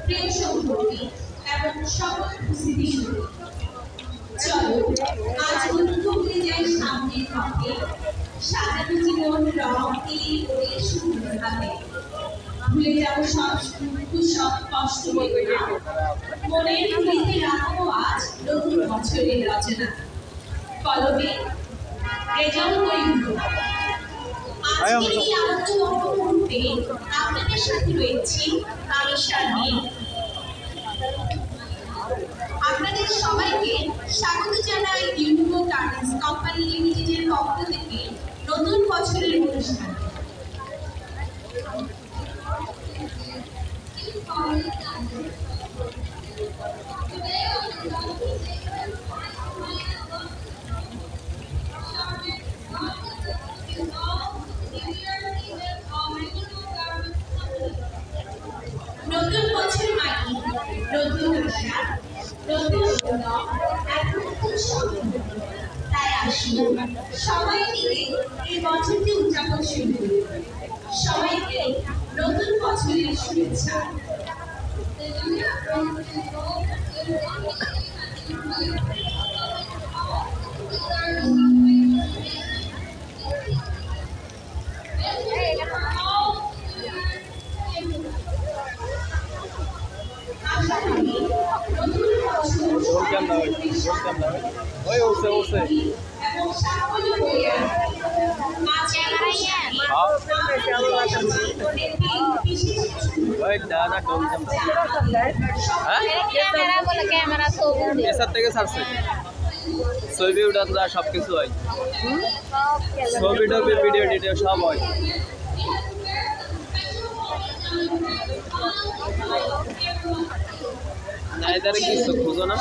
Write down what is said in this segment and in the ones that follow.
প্রিয় সহকর্মী এবং সকল উপস্থিতি চলো আজ উন্মুক্ত যাই সামনের পথে সাজানো জীবন রং দিয়ে ওরে সুন্দরভাবে ভুলে যাবো সব দুঃখ সব কষ্ট মনের ভুলিতে রাখবো আজ নতুন বছরের রচনা কলমে রেজাল্ট পরিণত আজকের এই আনন্দময় মুহূর্তে আপনাদের সাথে রয়েছি আমি শারমিন। আপনাদের সবাইকে স্বাগত জানাই ইউনিকো গার্মেন্টস কোম্পানি লিমিটেডের পক্ষ থেকে নতুন বছরের অনুষ্ঠানে। নতুন বছর মানে নতুন আশা নতুন উদ্যম এবং নতুন সম্ভাবনা। তাই আসুন সবাই মিলে এই বছরটি উদযাপন শুরু করি। সবাইকে নতুন বছরের শুভেচ্ছা। ছবি উঠান যা সবকিছু হয়, ছবি টবি ভিডিও টিডিও সব হয়। না এদারে কিছু খুঁজো না।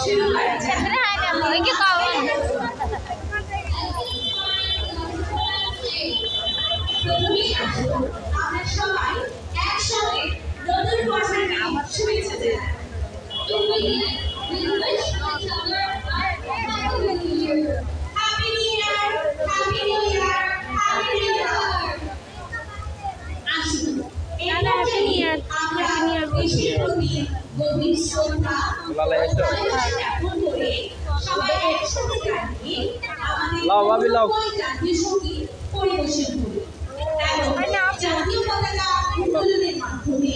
লাও ভাবি লাও। জাতীয় পতাকা উত্তোলনের মাধ্যমে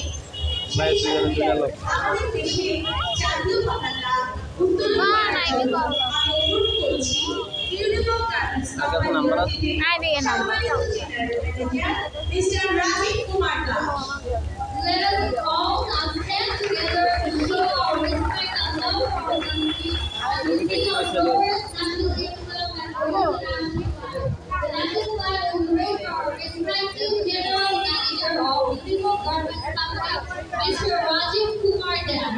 জাতীয় পতাকা উত্তোলন করছি ইউনিকো garments mister Rajiv Kumar Das. Let us all now stand together and show our respect and love for the country and lifting our glorious national anthem and national. The national flag will raise our respected General Manager of Unico Garments Company, Mr. Rajiv Kumar Das.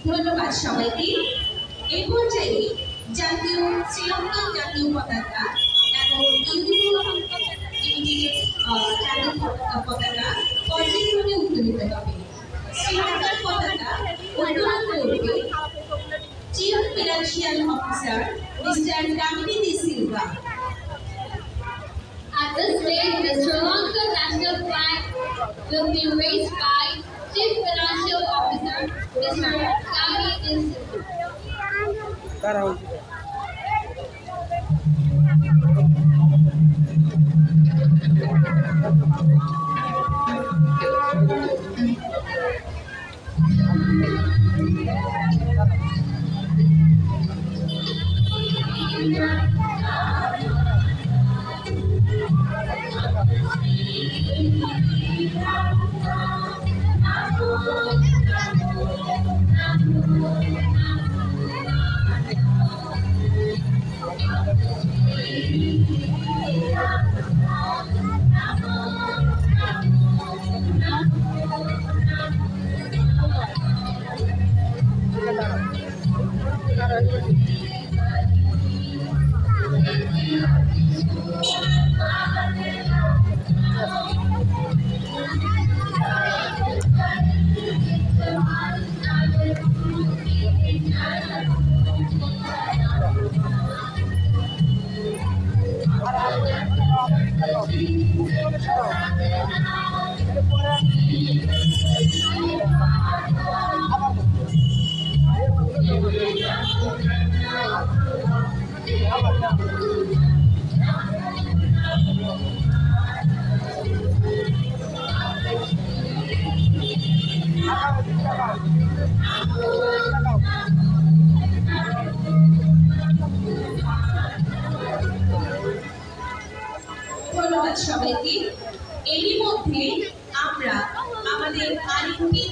ধন্যবাদ সবাইকে। এই পর্যায়ে জাতীয় শ্রীলঙ্কান জাতীয় পতাকা এবং জাতীয় পতাকা পর্যায়ক্রমে উত্তোলিত হবে। শ্রীলঙ্কার পতাকা উত্তোলন করবে chief financial officer mister Kamini Silva. At this stage, the Sri Lanka national flag will be raised by Chief Financial Officer Mr. Kamini Silva. ধন্যবাদ সবাইকে। এরই মধ্যে আমরা আমাদের আরেকটি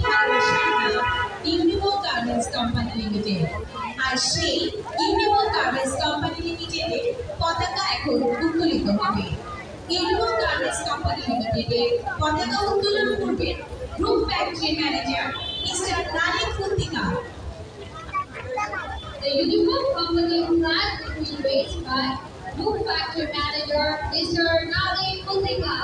ইউনিভো গার্মেন্টস কোম্পানি লিমিটেড, আর সেই ইউনিভো গার্মেন্টস কোম্পানি লিমিটেডের পতাকা এখন উত্তোলিত হবে। ইউনিভো গার্মেন্টস কোম্পানি লিমিটেডের পতাকা উত্তোলন করবেন গ্রুপ ফ্যাক্টরি ম্যানেজার মিস্টার নালিক পুত্তিকা। The Uniform Company flag will be raised by Group Factory Manager Mr. Nali Putika.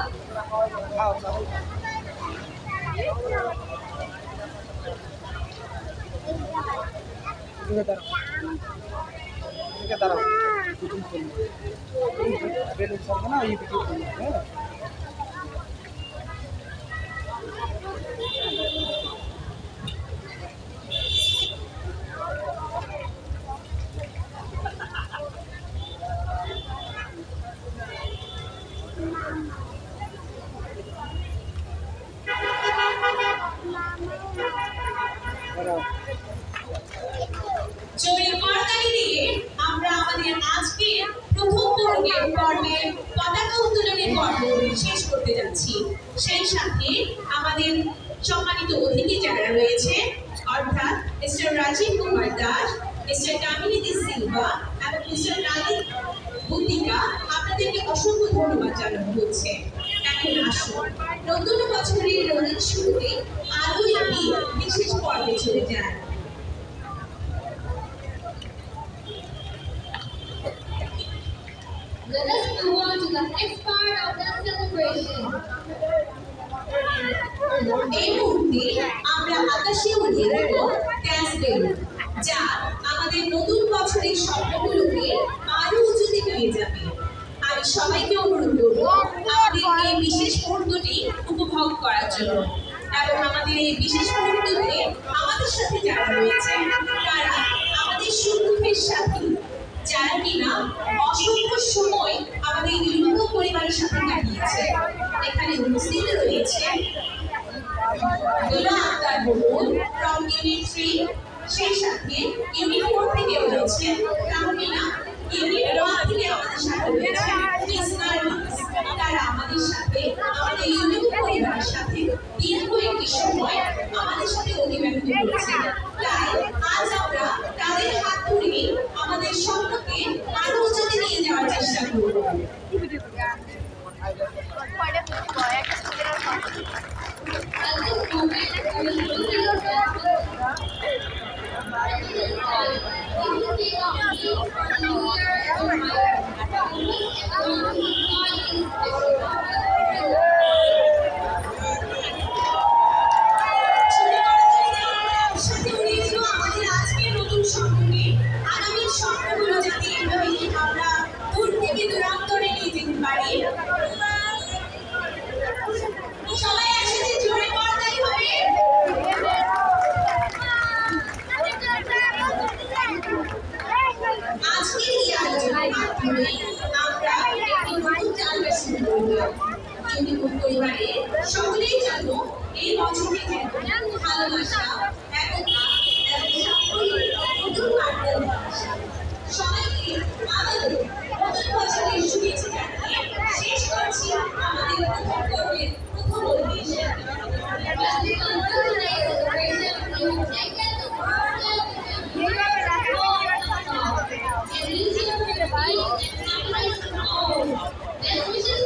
জোরে করতালি দিয়ে আমরা আমাদের আজকের প্রথম পর্বের পতাকা উত্তোলনের পর্ব শেষ করতে যাচ্ছি। সেই সাথে আমাদের সম্মানিত অতিথি যারা রয়েছে, অর্থাৎ মিস্টার রাজীব কুমার দাস, মিস্টার কামিনী সিলভা এবং মিস্টার নালিক পুত্তিকা, আপনাদেরকে অসংখ্য ধন্যবাদ জানানো হচ্ছে। এখন আসুন নতুন বছরের রঙিন শুরুতে আরও একটি বিশেষ পর্বে চলে যায়। Let us move on to the next part of the celebration. এই মুহূর্তে আমরা আকাশে উড়িয়ে দেব ড্যান্স বেলুন, যা আমাদের নতুন বছরের স্বপ্নগুলোকে আরো উঁচুতে নিয়ে যাবে। আমি সবাইকে অনুরোধ করব আমাদের এই বিশেষ মুহূর্তটি উপভোগ করার জন্য, এবং আমাদের এই বিশেষ মুহূর্ততে আমাদের সাথে যারা রয়েছে তারা আমাদের সুখ-দুঃখের সাথী, যারা কিনা অসংখ্য সময় আমাদের ইউনিভো পরিবারের সাথে কাটিয়েছে। এখানে উপস্থিত রয়েছে দোলা আক্তার বকুল ফ্রম ইউনিট 3, সেই সাথে ইউনিট 4 থেকে রয়েছে তাহমিনা, ইউনিট 1 থেকে আমাদের সাথে রয়েছে মিস নার্গিস। তারা আমাদের সাথে আমাদের ইউনিভো পরিবারের সাথে একসাথে উড়িয়েছিল আমাদের আজকের নতুন স্বপ্নকে। আগামীর স্বপ্নগুলো যাতে এভাবেই আমরা দূর থেকে দূরান্তরে নিয়ে যেতে পারি। সবাই একসাথে জোরে করতালি হবে। আজকের এই আয়োজনের মাধ্যমে আমরা একটি নতুন যাত্রা শুরু করলাম। ইউনিকো পরিবারের সকলের জন্য এই বছরটি যেন ভালোবাসা, একতা এবং সাফল্যের নতুন বার্তা নিয়ে আসে। সবাইকে আমাদের নতুন বছরের শুভেচ্ছা জানিয়ে শেষ করছি আমাদের প্রথম পর্বের প্রথম অধিবেশন। And